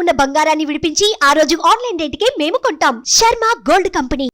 ఉన్న బంగారాన్ని విడిపించి ఆ రోజు ఆన్లైన్ రేటుకే మేము కొంటాం. Sharma gold company.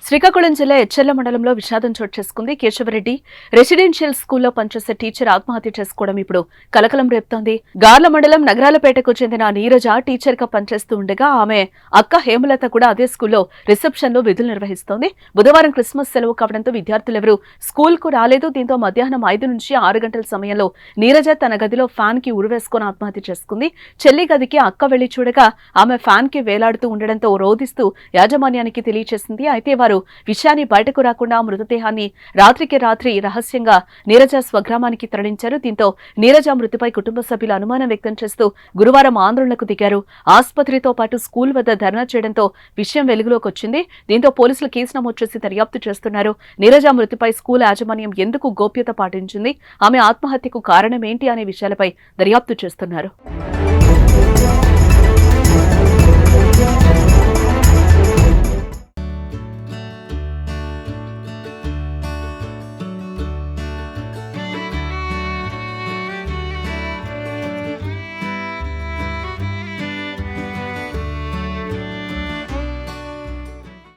శ్రీకాకుళం జిల్లా ఎచ్చెర్ల మండలంలో విషాదం చోటు చేసుకుంది. కేశవరెడ్డి రెసిడెన్షియల్ స్కూల్లో పనిచేసే టీచర్ ఆత్మహత్య చేసుకోవడం ఇప్పుడు కలకలం రేపుతోంది. గార్ల మండలం నగరాలపేటకు చెందిన నీరజ టీచర్ గా పనిచేస్తూ ఉండగా ఆమె అక్క హేమలత కూడా అదే స్కూల్లో రిసెప్షన్ లో విధులు నిర్వహిస్తోంది. బుధవారం క్రిస్మస్ సెలవు కావడంతో విద్యార్థులెవరూ స్కూల్ కు రాలేదు. దీంతో మధ్యాహ్నం 5 నుంచి 6 గంటల సమయంలో నీరజ తన గదిలో ఫ్యాన్ కి ఉరివేసుకుని ఆత్మహత్య చేసుకుంది. చెల్లి గదికి అక్క వెళ్లి చూడగా ఆమె ఫ్యాన్ కి వేలాడుతూ ఉండడంతో రోధిస్తూ యాజమాన్యానికి తెలియజేసింది. అయితే వారు విషయాన్ని బయటకు రాకుండా మృతదేహాన్ని రాత్రికి రాత్రి రహస్యంగా నీరజ స్వగ్రామానికి తరలించారు. దీంతో నీరజ మృతిపై కుటుంబ సభ్యులు అనుమానం వ్యక్తం చేస్తూ గురువారం ఆందోళనకు దిగారు. ఆసుపత్రితో పాటు స్కూల్ వద్ద ధర్నా చేయడంతో విషయం వెలుగులోకి వచ్చింది. దీంతో పోలీసులు కేసు నమోదు చేసి దర్యాప్తు చేస్తున్నారు. నీరజ మృతిపై స్కూల్ యాజమాన్యం ఎందుకు గోప్యత పాటించింది, ఆమె ఆత్మహత్యకు కారణమేంటి అనే విషయాలపై దర్యాప్తు చేస్తున్నారు.